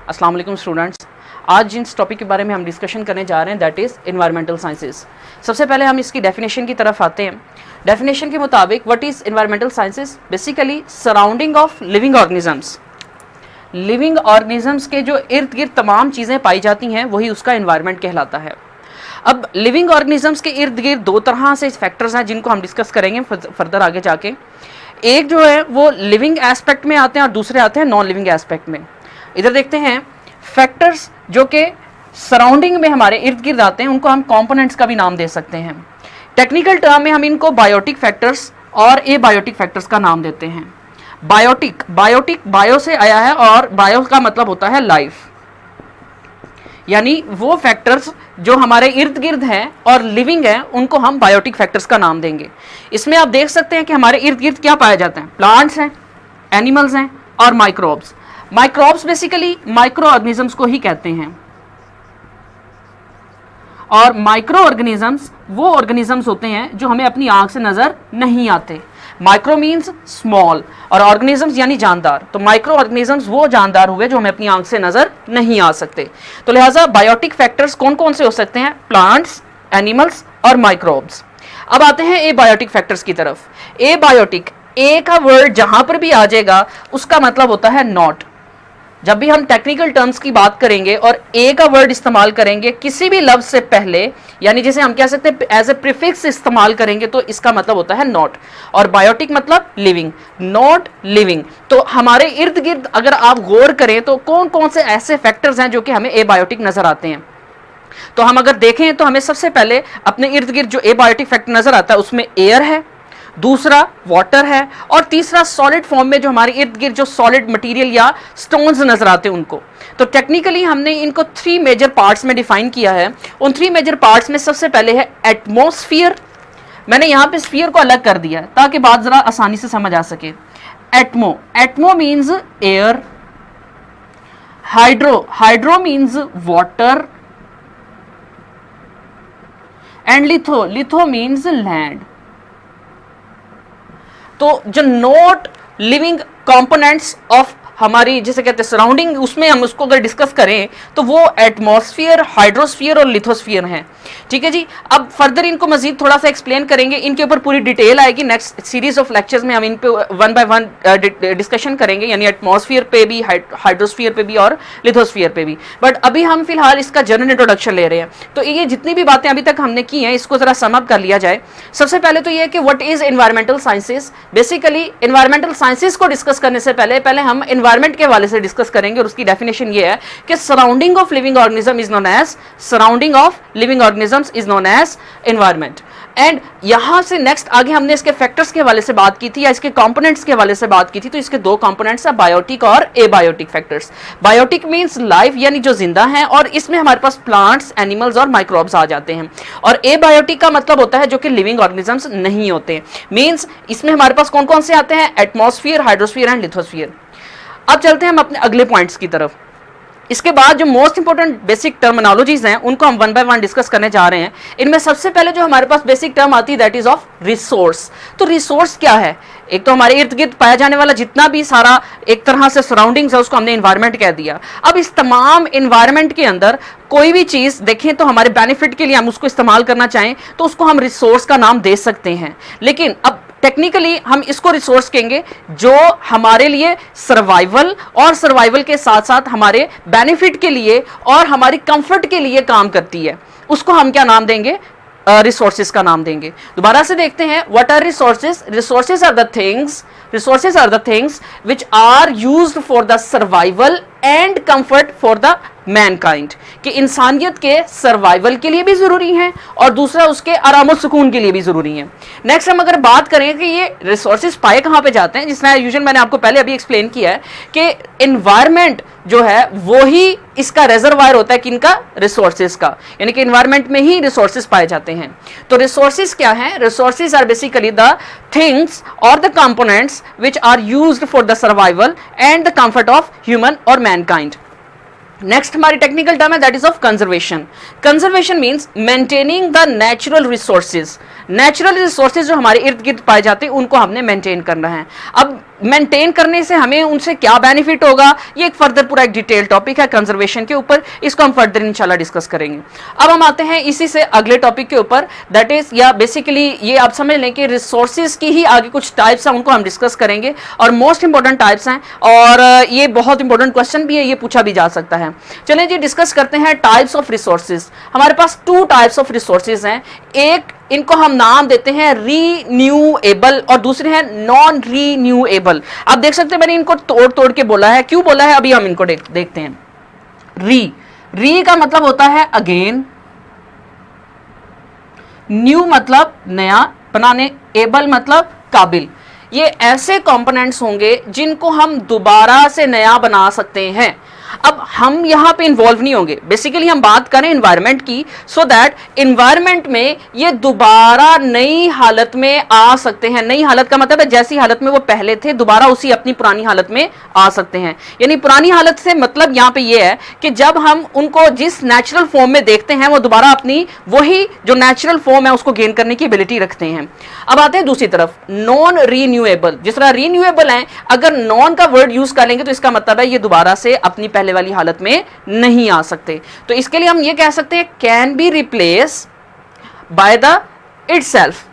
अस्सलाम वालेकुम स्टूडेंट्स। आज जिस टॉपिक के बारे में हम डिस्कशन करने जा रहे हैं दैट इज़ एनवायरमेंटल साइंसेस। सबसे पहले हम इसकी डेफिनेशन की तरफ आते हैं। डेफिनेशन के मुताबिक what is environmental sciences? Basically surrounding of living organisms. Living organisms के जो इर्द गिर्द तमाम चीज़ें पाई जाती हैं वही उसका एनवायरनमेंट कहलाता है। अब लिविंग ऑर्गेनिजम्स के इर्द गिर्द दो तरह से फैक्टर्स हैं जिनको हम डिस्कस करेंगे फर्दर आगे जाके। एक जो है वो लिविंग एस्पेक्ट में आते हैं और दूसरे आते हैं नॉन लिविंग एस्पेक्ट में। इधर देखते हैं फैक्टर्स जो कि सराउंडिंग में हमारे इर्द गिर्द आते हैं, उनको हम कंपोनेंट्स का भी नाम दे सकते हैं। टेक्निकल टर्म में हम इनको बायोटिक फैक्टर्स और एबायोटिक फैक्टर्स का नाम देते हैं। बायोटिक बायो से आया है और बायो का मतलब होता है लाइफ, यानी वो फैक्टर्स जो हमारे इर्द गिर्द हैं और लिविंग हैं उनको हम बायोटिक फैक्टर्स का नाम देंगे। इसमें आप देख सकते हैं कि हमारे इर्द गिर्द क्या पाया जाता है, प्लांट्स हैं, एनिमल्स हैं और microbes. Microbes basically micro organisms को ही कहते हैं और माइक्रो ऑर्गेनिजम्स वो ऑर्गेनिजम्स होते हैं जो हमें अपनी आंख से नजर नहीं आते। माइक्रो मीन्स स्मॉल और ऑर्गेनिजम्स यानी जानदार, तो माइक्रो ऑर्गेनिजम्स वो जानदार हुए जो हमें अपनी आंख से नजर नहीं आ सकते। तो लिहाजा बायोटिक फैक्टर्स कौन कौन से हो सकते हैं? प्लांट्स, एनिमल्स और माइक्रोब्स। अब आते हैं एबायोटिक फैक्टर्स की तरफ। एबायोटिक, ए का वर्ड जहां पर भी आ जाएगा उसका मतलब होता है नॉट। जब भी हम टेक्निकल टर्म्स की बात करेंगे और ए का वर्ड इस्तेमाल करेंगे किसी भी लफ्ज से पहले, यानी जैसे हम कह सकते हैं एज ए प्रीफिक्स इस्तेमाल करेंगे, तो इसका मतलब होता है नॉट। और बायोटिक मतलब लिविंग, नॉट लिविंग। तो हमारे इर्द गिर्द अगर आप गौर करें तो कौन कौन से ऐसे फैक्टर्स हैं जो कि हमें एबायोटिक नजर आते हैं। तो हम अगर देखें तो हमें सबसे पहले अपने इर्द गिर्द जो एबायोटिक फैक्टर नजर आता है उसमें एयर है, दूसरा वाटर है और तीसरा सॉलिड फॉर्म में जो हमारे इर्द गिर्द जो सॉलिड मटेरियल या स्टोन्स नजर आते हैं उनको। तो टेक्निकली हमने इनको 3 मेजर पार्ट्स में डिफाइन किया है। उन 3 मेजर पार्ट्स में सबसे पहले है एटमॉस्फेयर। मैंने यहां पे स्फीयर को अलग कर दिया है ताकि बात जरा आसानी से समझ आ सके। Atmo means air, hydro means water and litho means land. तो जो नॉट लिविंग कंपोनेंट्स ऑफ हमारी जिसे कहते हैं सराउंडिंग, उसमें हम उसको अगर डिस्कस करें तो वो एटमॉस्फेयर, हाइड्रोस्फीयर और लिथोस्फीयर हैं। ठीक है जी। अब फर्दर इनको मजीद थोड़ा सा एक्सप्लेन करेंगे, इनके ऊपर पूरी डिटेल आएगी नेक्स्ट सीरीज ऑफ लेक्चर्स में। हम इन पे 1 बाय 1 डिस्कशन करेंगे, यानी एटमॉस्फेयर पे भी, हाइड्रोस्फीयर पे भी और लिथोस्फीयर पे भी। बट अभी हम फिलहाल इसका जनरल इंट्रोडक्शन ले रहे हैं। तो ये जितनी भी बातें अभी तक हमने की हैं इसको जरा सम अप कर लिया जाए। सबसे पहले तो ये कि what is environmental sciences. Basically environmental sciences को डिस्कस करने से पहले हम एनवायरमेंट के हवाले से डिस्कस करेंगे और उसकी डेफिनेशन ये है कि surrounding of living organism is known as environment. And यहां से नेक्स्ट आगे हमने इसके फैक्टर्स के हवाले से बात की थी या इसके कंपोनेंट्स के हवाले से बात की थी। तो इसके 2 कंपोनेंट्स हैं, बायोटिक और abiotic factors. Biotic means life, यानी जो जिंदा हैं, और इसमें हमारे पास प्लांट्स, एनिमल्स और माइक्रोब्स आ जाते हैं। और एबायोटिक का मतलब होता है जो कि लिविंग ऑर्गेनिजम्स नहीं होते। मींस इसमें हमारे पास कौन कौन से आते हैं? Atmosphere, hydrosphere and lithosphere. अब चलते हैं हम अपने अगले पॉइंट्स की तरफ। इसके बाद जो मोस्ट इंपॉर्टेंट बेसिक टर्मिनोलॉजीज हैं उनको हम 1 बाय 1 डिस्कस करने जा रहे हैं। इनमें सबसे पहले जो हमारे पास बेसिक टर्म आती है दैट इज ऑफ रिसोर्स। तो रिसोर्स क्या है? एक तो हमारे इर्द गिर्द पाया जाने वाला जितना भी सारा एक तरह से सराउंडिंग्स है उसको हमने एनवायरनमेंट कह दिया। अब इस तमाम एनवायरनमेंट के अंदर कोई भी चीज देखें तो हमारे बेनिफिट के लिए हम उसको इस्तेमाल करना चाहें तो उसको हम रिसोर्स का नाम दे सकते हैं। लेकिन अब टेक्निकली हम इसको रिसोर्स कहेंगे जो हमारे लिए सर्वाइवल और सर्वाइवल के साथ साथ हमारे बेनिफिट के लिए और हमारी कंफर्ट के लिए काम करती है, उसको हम क्या नाम देंगे? रिसोर्सेज का नाम देंगे। दोबारा से देखते हैं, what are resources? Resources are the things which are used for the survival and comfort for the mankind, कि इंसानियत के सर्वाइवल के लिए भी जरूरी हैं और दूसरा उसके आराम और सुकून के लिए भी जरूरी हैं। नेक्स्ट हम अगर बात करें कि ये रिसोर्सेज पाए कहाँ पे जाते हैं, जिसमें यूजुअल मैंने आपको पहले अभी एक्सप्लेन किया है कि एनवायरनमेंट जो है वो ही इसका रिजर्वायर होता है किनका? रिसोर्सेज का, यानी कि एनवायरनमेंट में ही रिसोर्सेज पाए जाते हैं। तो रिसोर्सेज क्या हैं? Resources are basically the things और the components which are used for the survival and the comfort of human और मैनकाइंड। नेक्स्ट हमारी टेक्निकल टर्म है that is of conservation. Conservation means maintaining the natural resources. Natural resources जो हमारे इर्द गिर्द पाए जाते हैं उनको हमने मेंटेन करना है। अब मेंटेन करने से हमें उनसे क्या बेनिफिट होगा, ये एक फर्दर पूरा एक डिटेल टॉपिक है कंजर्वेशन के ऊपर, इसको हम फर्दर इंशाल्लाह डिस्कस करेंगे। अब हम आते हैं इसी से अगले टॉपिक के ऊपर, दैट इज, या बेसिकली ये आप समझ लें कि रिसोर्सेज की ही आगे कुछ टाइप्स हैं, उनको हम डिस्कस करेंगे और मोस्ट इंपॉर्टेंट टाइप्स हैं, और ये बहुत इंपॉर्टेंट क्वेश्चन भी है, ये पूछा भी जा सकता है। चलिए जी डिस्कस करते हैं टाइप्स ऑफ रिसोर्सेज। हमारे पास 2 टाइप्स ऑफ रिसोर्सेज हैं, एक इनको हम नाम देते हैं रीन्यूएबल और दूसरे हैं नॉन रीन्यूएबल। आप देख सकते हैं मैंने इनको तोड़ तोड़ के बोला है, क्यों बोला है अभी हम इनको देखते हैं। री का मतलब होता है अगेन, न्यू मतलब नया बनाने, एबल मतलब काबिल। ये ऐसे कंपोनेंट्स होंगे जिनको हम दोबारा से नया बना सकते हैं। अब हम यहां पे इन्वॉल्व नहीं होंगे, बेसिकली हम बात करें एनवायरनमेंट की, सो दैट एनवायरनमेंट में ये दोबारा नई हालत में आ सकते हैं। नई हालत का मतलब है जैसी हालत में वो पहले थे दोबारा उसी अपनी पुरानी हालत में आ सकते हैं। यानी पुरानी हालत से मतलब यहां पे ये है कि जब हम उनको जिस नेचुरल फॉर्म में देखते हैं वो दोबारा अपनी वही जो नेचुरल फॉर्म है उसको गेन करने की एबिलिटी रखते हैं। अब आते हैं दूसरी तरफ, नॉन रीन्यूएबल। जिस तरह रीन्यूएबल है, अगर नॉन का वर्ड यूज करेंगे तो इसका मतलब है ये दोबारा से अपनी पहले वाली हालत में नहीं आ सकते। तो इसके लिए हम ये कह सकते हैं can be replace by the itself,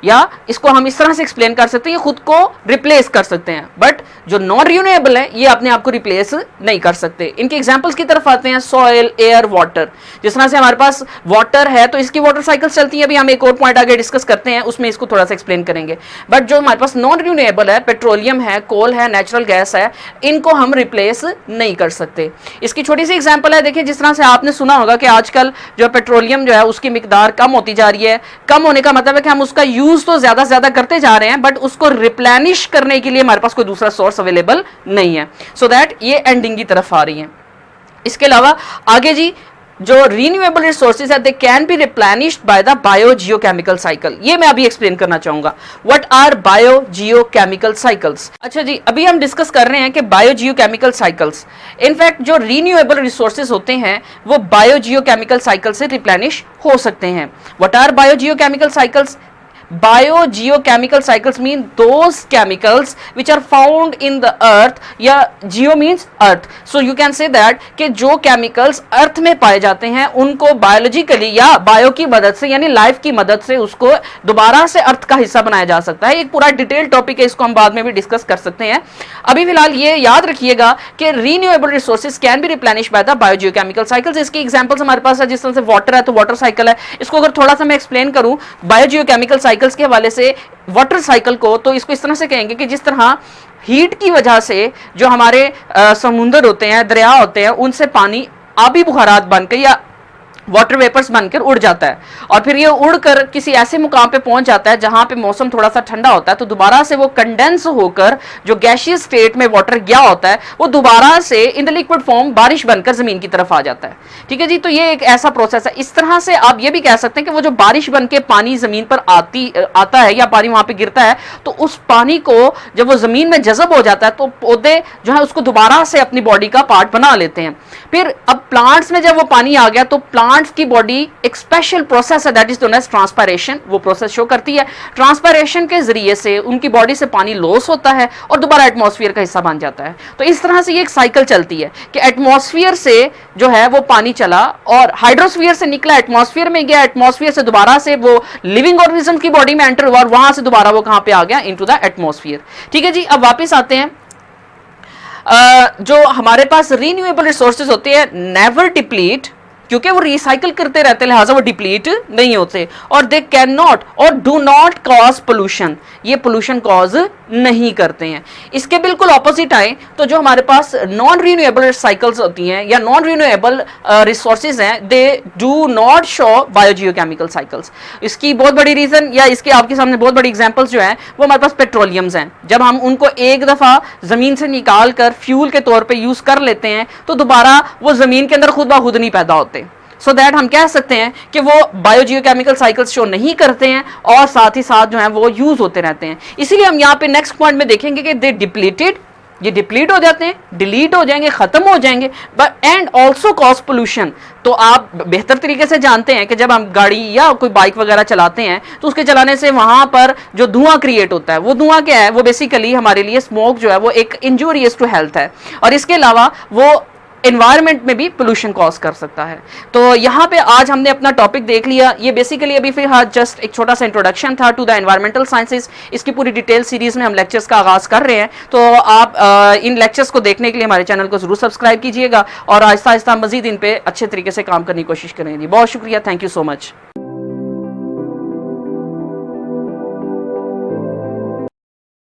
या इसको हम इस तरह से एक्सप्लेन कर सकते हैं ये खुद को रिप्लेस कर सकते हैं, बट जो नॉन रिन्यूएबल है ये अपने आप को रिप्लेस नहीं कर सकते। इनके एग्जांपल्स की तरफ आते हैं, सॉइल, एयर, वाटर। जिस तरह से हमारे पास वाटर है तो इसकी वाटर साइकिल्स चलती है, अभी हम एक और पॉइंट आगे डिस्कस करते हैं उसमें इसको थोड़ा सा एक्सप्लेन करेंगे। बट जो हमारे पास नॉन रिन्यूएबल है, पेट्रोलियम है, कोल है, नेचुरल गैस है, इनको हम रिप्लेस नहीं कर सकते। इसकी छोटी सी एग्जाम्पल है, देखिए जिस तरह से आपने सुना होगा कि आजकल जो पेट्रोलियम जो है उसकी मिकदार कम होती जा रही है। कम होने का मतलब है कि हम उसका यूज तो ज्यादा से ज्यादा करते जा रहे हैं, बट उसको रिप्लेनिश करने के लिए हमारे पास कोई दूसरा सोर्स अवेलेबल नहीं है, सो दैट ये एंडिंग की तरफ आ रही है। इसके अलावा आगे जी जो रीन्यूएबल रिसोर्सेज है they can be replenished by the biogeochemical cycle. ये मैं अभी एक्सप्लेन करना चाहूंगा, व्हाट आर बायोजियोकेमिकल साइकिल्स। अच्छा जी, अभी हम डिस्कस कर रहे हैं कि बायोजियोकेमिकल साइकिल्स, इनफैक्ट जो रीन्यूएबल रिसोर्सेज होते हैं वो बायोजियोकेमिकल साइकिल से रिप्लेनिश हो सकते हैं। What are biogeochemical cycles? Biogeochemical cycles mean those chemicals which are found in the earth, या geo means earth, so you can say that कि जो chemicals earth में पाए जाते हैं उनको biologically या bio की मदद से यानी life की मदद से उसको दोबारा से earth का हिस्सा बनाया जा सकता है। एक पूरा डिटेल टॉपिक है, इसको हम बाद में भी डिस्कस कर सकते हैं। अभी फिलहाल ये याद रखिएगा कि renewable resources can be replenished by the biogeochemical cycles। इसकी एग्जांपल्स हमारे पास है, जिस तरह से वाटर है तो वाटर साइकिल है। इसको अगर थोड़ा सा मैं एक्सप्लेन करूं बायोजियोकेमिकल साइकिल्स के हवाले से वाटर साइकिल को, तो इसको इस तरह से कहेंगे कि जिस तरह हीट की वजह से जो हमारे समुद्र होते हैं, दरिया होते हैं, उनसे पानी आबी बुखारात बनकर या वाटर वेपर्स बनकर उड़ जाता है और फिर ये उड़कर किसी ऐसे मुकाम पे पहुंच जाता है जहां पे मौसम थोड़ा सा ठंडा होता है, तो दोबारा से वो कंडेंस होकर जो गैसियस स्टेट में वाटर गया होता है वो दोबारा से इन द लिक्विड फॉर्म बारिश बनकर जमीन की तरफ आ जाता है। ठीक है जी, तो ये एक ऐसा प्रोसेस है। इस तरह से आप ये भी कह सकते हैं कि वो जो बारिश बन के पानी जमीन पर आता है या पानी वहां पर गिरता है, तो उस पानी को जब वो जमीन में जज़ब हो जाता है तो पौधे जो है उसको दोबारा से अपनी बॉडी का पार्ट बना लेते हैं। फिर अब प्लांट्स में जब वो पानी आ गया तो प्लांट्स की बॉडी एक स्पेशल प्रोसेस है that is known as transpiration, वो प्रोसेस शो करती है। ट्रांसपायरेशन के जरिए से उनकी बॉडी से पानी लॉस होता है और दोबारा एटमॉस्फेयर का हिस्सा बन जाता है। तो इस तरह से ये एक साइकिल चलती है कि एटमॉस्फेयर से जो है वो पानी चला और हाइड्रोस्फीयर से निकला, एटमॉस्फेयर में गया, एटमॉस्फेयर से दोबारा से वो लिविंग ऑर्गेनिज्म की बॉडी में एंटर हुआ और वहां से दोबारा वो कहां पे आ गया, इनटू द एटमॉस्फेयर। ठीक है जी, अब वापस आते हैं। जो हमारे पास रीन्यूएबल रिसोर्सेज होते हैं नेवर डिप्लीट, क्योंकि वो रिसाइकिल करते रहते हैं लिहाजा वो डिप्लीट नहीं होते, और दे कैन नॉट और डू नॉट कॉज पोल्यूशन, ये पोल्यूशन कॉज नहीं करते हैं। इसके बिल्कुल ऑपोजिट आए तो जो हमारे पास नॉन रिन्यूएबल साइकिल्स होती हैं या नॉन रिन्यूएबल रिसोर्सेज हैं, they do not show biogeochemical cycles. इसकी बहुत बड़ी रीजन या इसके आपके सामने बहुत बड़ी एग्जांपल्स जो हैं वो हमारे पास पेट्रोलियम्स हैं। जब हम उनको एक दफा जमीन से निकाल कर फ्यूल के तौर पे यूज कर लेते हैं तो दोबारा वो जमीन के अंदर खुद ब खुद नहीं पैदा होते, सो दैट हम कह सकते हैं कि वो बायोजियोकेमिकल साइकिल्स शो नहीं करते हैं और साथ ही साथ जो है वो यूज होते रहते हैं। इसीलिए हम यहाँ पे नेक्स्ट पॉइंट में देखेंगे कि दे डिप्लीटेड ये डिप्लीट हो जाते हैं, डिलीट हो जाएंगे, खत्म हो जाएंगे, but and also cause pollution. तो आप बेहतर तरीके से जानते हैं कि जब हम गाड़ी या कोई बाइक वगैरह चलाते हैं तो उसके चलाने से वहां पर जो धुआं क्रिएट होता है, वो धुआं क्या है, वो बेसिकली हमारे लिए स्मोक जो है वो एक इंजूरियस टू हेल्थ है, और इसके अलावा वो एनवायरमेंट में भी पोल्यूशन कॉज कर सकता है। तो यहाँ पे आज हमने अपना टॉपिक देख लिया। ये बेसिकली अभी फिलहाल जस्ट एक छोटा सा इंट्रोडक्शन था टू द एनवायरमेंटल साइंसेज। इसकी पूरी डिटेल सीरीज में हम लेक्चर्स का आगाज कर रहे हैं, तो आप इन लेक्चर्स को देखने के लिए हमारे चैनल को जरूर सब्सक्राइब कीजिएगा और आहिस्ता आहिस्ता मजीद इन पे अच्छे तरीके से काम करने की कोशिश करेंगे। बहुत शुक्रिया, थैंक यू सो मच।